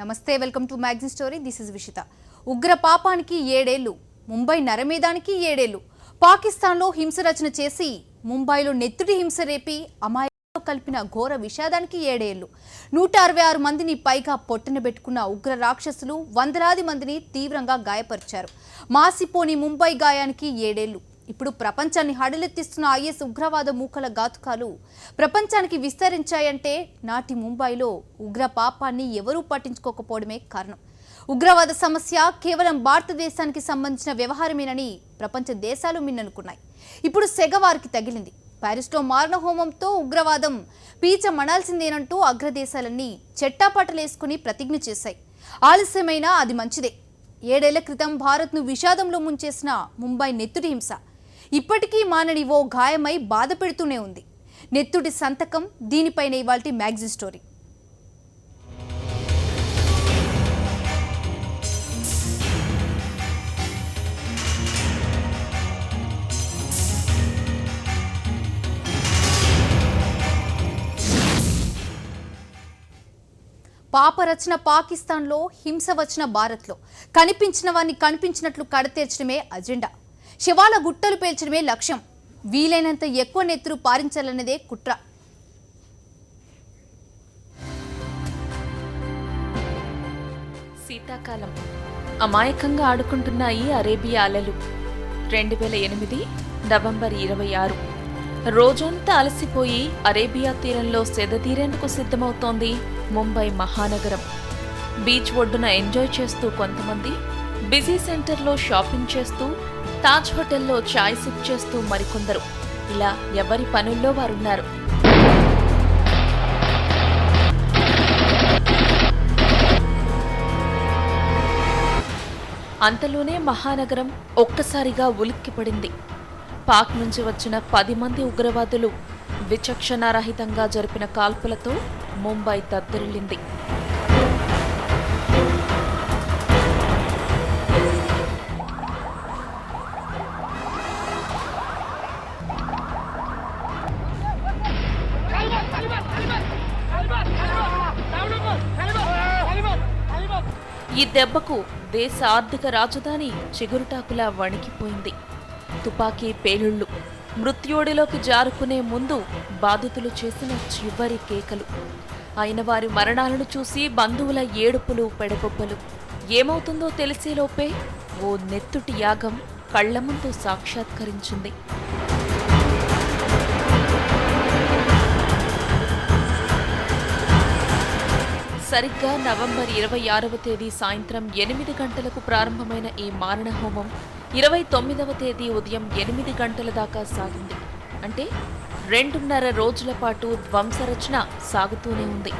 నమస్తే, welcome to magazine story. This is Vishita. ఉగ్ర పాపానికి 7 ఏళ్లు, ముంబై నరమేధానికి 7 ఏళ్లు. పాకిస్తాన్లో హింసరచన చేసి ముంబైలో నెత్తుటి హింస రేపి అమాయకులతో కలిపిన ఘోర విషాదానికి 7 ఏళ్లు. 166 మందిని పైగా పొట్టనబెట్టుకున్న ఉగ్ర రాక్షసులు వందలాది మందిని తీవ్రంగా గాయపరిచారు. మాసిపోని ముంబై గాయానికి 7 ఏళ్లు. ఇప్పుడు ప్రపంచాన్ని హడలెత్తిస్తున్న ఐఎస్ ఉగ్రవాద మూకల ఘాతుకాలు ప్రపంచానికి విస్తరించాయంటే నాటి ముంబైలో ఉగ్ర పాపాన్ని ఎవరూ పట్టించుకోకపోవడమే కారణం. ఉగ్రవాద సమస్య కేవలం భారతదేశానికి సంబంధించిన వ్యవహారమేనని ప్రపంచ దేశాలు మిన్ననుకున్నాయి. ఇప్పుడు సెగవారికి తగిలింది. ప్యారిస్లో మారణహోమంతో ఉగ్రవాదం పీచ మనాల్సిందేనంటూ అగ్రదేశాలన్నీ చెట్టాపట్టలేసుకుని ప్రతిజ్ఞ చేశాయి. ఆలస్యమైనా అది మంచిదే. 7 ఏళ్ల క్రితం భారత్ను విషాదంలో ముంచేసిన ముంబై నెత్తుటి హింస ఇప్పటికీ మానని ఓ గాయమై బాధ పెడుతూనే ఉంది. నెత్తుటి సంతకం, దీనిపైన ఇవాల్టి మ్యాగ్జిన్ స్టోరీ. పాపరచన పాకిస్తాన్లో, హింస వచ్చిన భారత్లో. కనిపించిన వారిని కనిపించినట్లు కడతీర్చడమే అజెండా. శవాల గుట్టలు పేల్చడమే లక్ష్యం. వీలైనంత ఎక్కువ నెత్తురు పారించాలన్నదే కుట్ర. శీతాకాలం అమాయకంగా ఆడుకుంటున్న ఈ అరేబియా అలలు. 2008 నవంబర్ 26. రోజంతా అలసిపోయి అరేబియా తీరంలో సెదతీరేందుకు సిద్ధమవుతోంది ముంబై మహానగరం. బీచ్ ఒడ్డున ఎంజాయ్ చేస్తూ కొంతమంది, బిజీ సెంటర్లో షాపింగ్ చేస్తూ, తాజ్ హోటల్లో చాయ్ సిప్ చేస్తూ మరికొందరు. ఇలా ఎవరి పనుల్లో వారున్నారు. అంతలోనే మహానగరం ఒక్కసారిగా ఉలిక్కిపడింది. పాక్ నుంచి వచ్చిన 10 మంది ఉగ్రవాదులు విచక్షణారహితంగా జరిపిన కాల్పులతో ముంబై దద్దరిల్లింది. ఈ దెబ్బకు దేశ ఆర్థిక రాజధాని చిగురుటాకులా వణికిపోయింది. తుపాకీ పేలుళ్లు, మృత్యోడిలోకి జారుకునే ముందు బాధితులు చేసిన చివరి కేకలు, అయిన వారి మరణాలను చూసి బంధువుల ఏడుపులు, పెడబొబ్బలు. ఏమవుతుందో తెలిసేలోపే ఓ నెత్తుటి యాగం కళ్ల ముందు సాక్షాత్కరించింది. సరిగ్గా నవంబర్ 26వ తేదీ సాయంత్రం 8 గంటలకు ప్రారంభమైన ఈ మారణహోమం 29వ తేదీ ఉదయం 8 గంటల దాకా సాగింది. అంటే 2.5 రోజుల పాటు ధ్వంసరచన సాగుతూనే ఉంది.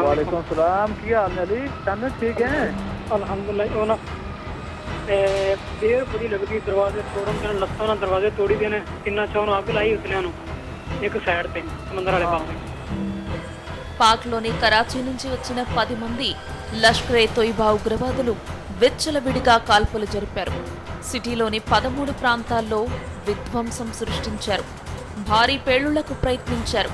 वालेकुम सलाम, क्या हाल है अली? तबीयत ठीक है? अल्हम्दुलिल्लाह। देर पूरी लग गई दरवाजे तोड़न के लत्ता ना दरवाजे तोड़ी देने किन्ना चावनो आगे लाई उतने एक साइड पे समंदर वाले पास పాక్లోని కరాచీ నుంచి వచ్చిన 10 మంది లష్కరే తోయిబా ఉగ్రవాదులు విచ్చలవిడిగా కాల్పులు జరిపారు. సిటీలోని 13 ప్రాంతాల్లో విధ్వంసం సృష్టించారు. భారీ పేలుళ్లకు ప్రయత్నించారు.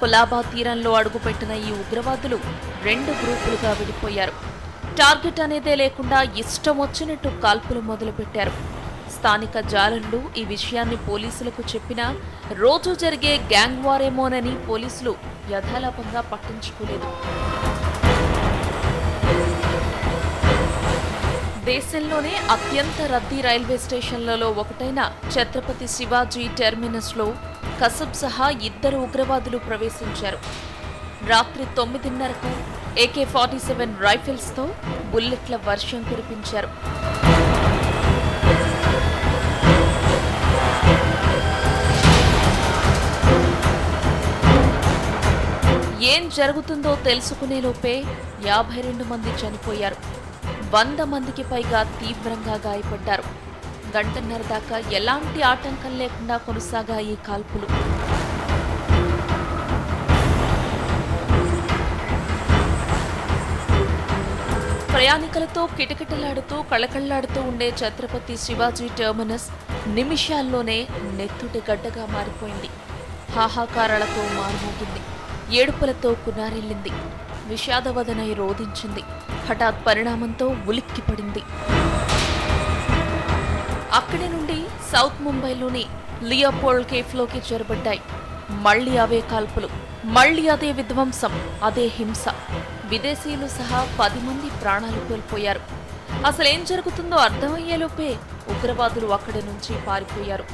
కొలాబా తీరంలో అడుగుపెట్టిన ఈ ఉగ్రవాదులు 2 గ్రూపులుగా విడిపోయారు. టార్గెట్ అనేదే లేకుండా ఇష్టం వచ్చినట్టు కాల్పులు మొదలుపెట్టారు. స్థానిక జాలర్లు ఈ విషయాన్ని పోలీసులకు చెప్పినా రోజు జరిగే గ్యాంగ్ వారేమోనని పోలీసులు యథాలాపంగా పట్టించుకోలేదు. దేశంలోనే అత్యంత రద్దీ రైల్వే స్టేషన్లలో ఒకటైన ఛత్రపతి శివాజీ టెర్మినస్లో కసబ్ సహా 2 ఉగ్రవాదులు ప్రవేశించారు. రాత్రి 9:30కు AK-47 రైఫిల్స్తో బుల్లెట్ల వర్షం కురిపించారు. ఏం జరుగుతుందో తెలుసుకునేలోపే 52 మంది చనిపోయారు. 100 మందికి పైగా తీవ్రంగా గాయపడ్డారు. గంటన్నర దాకా ఎలాంటి ఆటంకం లేకుండా కొనసాగాయి కాల్పులు. ప్రయాణికులతో కిటకిటలాడుతూ కళకళ్లాడుతూ ఉండే ఛత్రపతి శివాజీ టెర్మినస్ నిమిషాల్లోనే నెత్తుటి గడ్డగా మారిపోయింది. హాహాకారాలతో మారుమోగింది. ఏడుపులతో కునారెల్లింది. విషాదవదనై రోధించింది. హఠాత్ పరిణామంతో ఉలిక్కిపడింది. అక్కడి నుండి సౌత్ ముంబైలోని లియోపోల్డ్ కేఫ్లోకి చొరబడ్డాయి. మళ్లీ అవే కాల్పులు, మళ్లీ అదే విధ్వంసం, అదే హింస. విదేశీయులు సహా 10 మంది ప్రాణాలు కోల్పోయారు. అసలేం జరుగుతుందో అర్థమయ్యేలోపే ఉగ్రవాదులు అక్కడి నుంచి పారిపోయారు.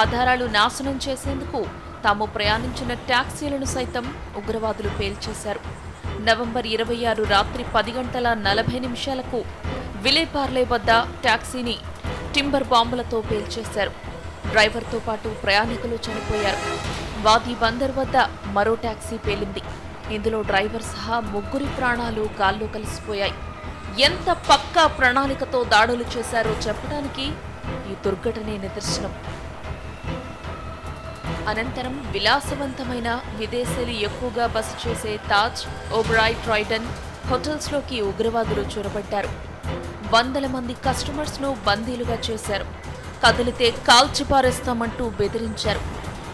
ఆధారాలు నాశనం చేసేందుకు తాము ప్రయాణించిన టాక్సీలను సైతం ఉగ్రవాదులు పేల్చేశారు. నవంబర్ 26 రాత్రి 10:40 విలేపార్లే వద్ద టాక్సీని టింబర్ బాంబులతో పేల్చేశారు. డ్రైవర్తో పాటు ప్రయాణికులు చనిపోయారు. వాది బందర్ వద్ద మరో టాక్సీ పేలింది. ఇందులో డ్రైవర్ సహా 3 ప్రాణాలు గాల్లో కలిసిపోయాయి. ఎంత పక్కా ప్రణాళికతో దాడులు చేశారో చెప్పడానికి ఈ దుర్ఘటనే నిదర్శనం. అనంతరం విలాసవంతమైన విదేశీయులు ఎక్కువగా బస చేసే తాజ్, ఓబరాయ్, ట్రైడన్ హోటల్స్లోకి ఉగ్రవాదులు చొరబడ్డారు. వందల మంది కస్టమర్స్ను బందీలుగా చేశారు. కదిలితే కాల్చిపారేస్తామంటూ బెదిరించారు.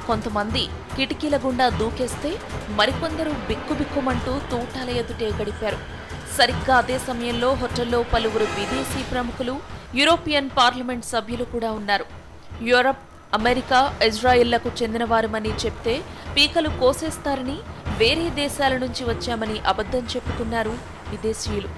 కొంతమంది కిటికీల గుండా దూకేస్తే మరికొందరు బిక్కుబిక్కుమంటూ తూటాల ఎదుటే గడిపారు. సరిగ్గా అదే సమయంలో హోటల్లో పలువురు విదేశీ ప్రముఖులు, యూరోపియన్ పార్లమెంట్ సభ్యులు కూడా ఉన్నారు. యూరప్, అమెరికా, ఇజ్రాయెల్లకు చెందినవారమని చెప్తే పీకలు కోసేస్తారని, వేరే దేశాల నుంచి వచ్చామని అబద్ధం చెప్పుకున్నారు విదేశీయులు.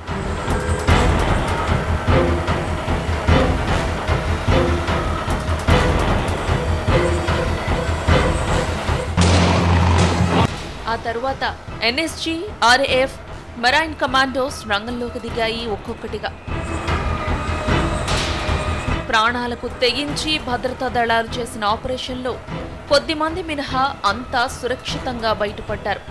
ఆ తరువాత ఎన్ఎస్జీ, ఆర్ఏఎఫ్, మెరైన్ కమాండోస్ రంగంలోకి దిగాయి ఒక్కొక్కటిగా. ప్రాణాలకు తెగించి భద్రతా దళాలు చేసిన ఆపరేషన్లో కొద్దిమంది మినహా అంతా సురక్షితంగా బయటపడ్డారు.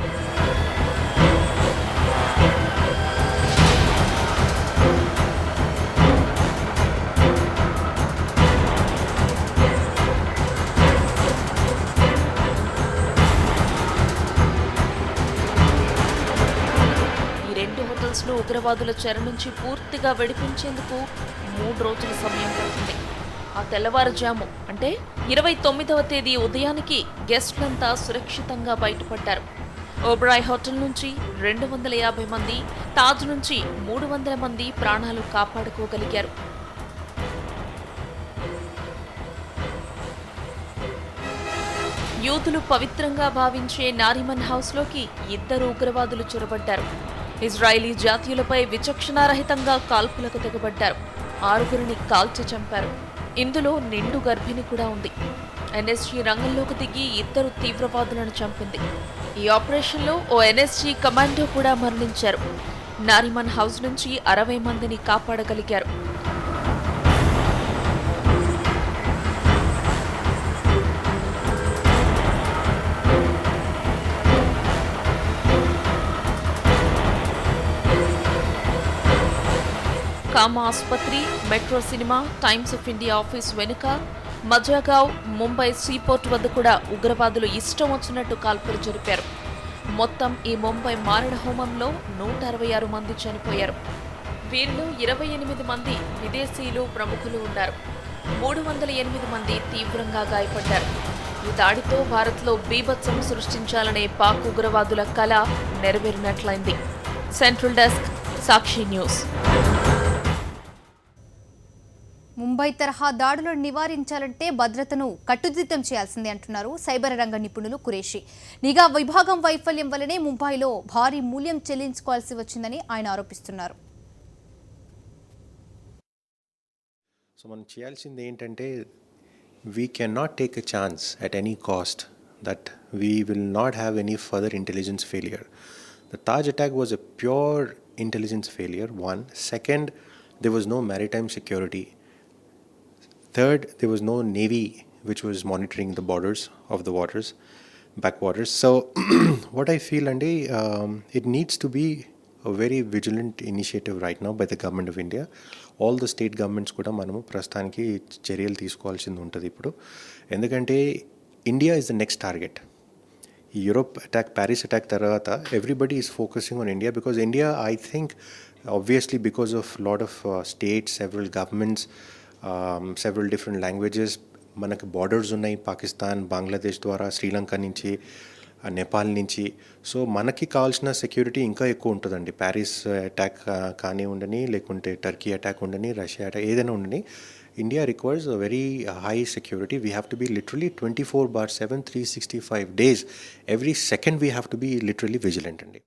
ఈ 2 హోటల్స్లో ఉగ్రవాదుల చెర నుంచి పూర్తిగా విడిపించేందుకు 3 రోజుల సమయం పడుతుంది. ఆ తెల్లవారుజాము అంటే 29వ తేదీ ఉదయానికి గెస్టులంతా సురక్షితంగా బయటపడ్డారు. ఓబరాయ్ హోటల్ నుంచి 250 మంది, తాజ్ నుంచి 300 మంది ప్రాణాలు కాపాడుకోగలిగారు. యూదులు పవిత్రంగా భావించే నారిమన్ హౌస్లోకి 2 ఉగ్రవాదులు చొరబడ్డారు. ఇజ్రాయిలీ జాతీయులపై విచక్షణారహితంగా కాల్పులకు తెగబడ్డారు. 6గురిని కాల్చి చంపారు. ఇందులో నిండు గర్భిణి కూడా ఉంది. ఎన్ఎస్జీ రంగంలోకి దిగి 2 తీవ్రవాదులను చంపింది. ఈ ఆపరేషన్లో ఓ ఎన్ఎస్జీ కమాండో కూడా మరణించారు. నారిమన్ హౌస్ నుంచి 60 మందిని కాపాడగలిగారు. కామా ఆసుపత్రి, metro cinema, times of India office వెనుక, మజాగావ్, ముంబై సీపోర్ట్ వద్ద కూడా ఉగ్రవాదులు ఇష్టం వచ్చినట్టు కాల్పులు జరిపారు. మొత్తం ఈ ముంబై మారణ హోమంలో 166 మంది చనిపోయారు. వీరిలో 28 మంది విదేశీయులు ప్రముఖులు ఉన్నారు. 308 మంది తీవ్రంగా గాయపడ్డారు. ఈ దాడితో భారత్లో బీభత్సం సృష్టించాలనే పాక్ ఉగ్రవాదుల కల నెరవేరినట్లయింది. సెంట్రల్ డెస్క్, సాక్షి న్యూస్. ముంబై తరహా దాడులను నివారించాలంటే భద్రతను కట్టుదిట్టం చేయాల్సిందే అంటున్నారు సైబర్ రంగ నిపుణులు కురేషి. నిఘా విభాగం వైఫల్యం వల్లనే ముంబైలో భారీ మూల్యం చెల్లించుకోవాల్సి వచ్చిందని ఆయన ఆరోపిస్తున్నారు. సో మనం చేయాల్సింది ఏంటంటే we cannot take a chance at any cost that we will not have any further intelligence failure. The Taj attack was a pure intelligence failure, one. Second, there was no maritime security. Third, there was no navy which was monitoring the borders of the waters, backwaters. So what I feel, Andy, it needs to be a very vigilant initiative right now by the government of India. All the state governments కూడా మనము ప్రస్తుతానికి చర్యలు తీసుకోవాల్సింది ఉంటుంది ఇప్పుడు. ఎందుకంటే India is the next target. ఈ Europe attack, Paris attack తర్వాత everybody is focusing on India because India, I think obviously because of lot of states, several governments, several different languages, మనకు బార్డర్స్ ఉన్నాయి పాకిస్తాన్, బంగ్లాదేశ్ ద్వారా, శ్రీలంక నుంచి, నేపాల్ నుంచి. సో మనకి కావాల్సిన security ఇంకా ఎక్కువ ఉంటుందండి. ప్యారిస్ అటాక్ కానీ ఉండని, లేకుంటే టర్కీ అటాక్ ఉండని, రష్యా అటాక్ ఏదైనా ఉండని, India requires a very high security. We have to be literally 24/7, 365 days. Every second we have to be literally vigilant అండి.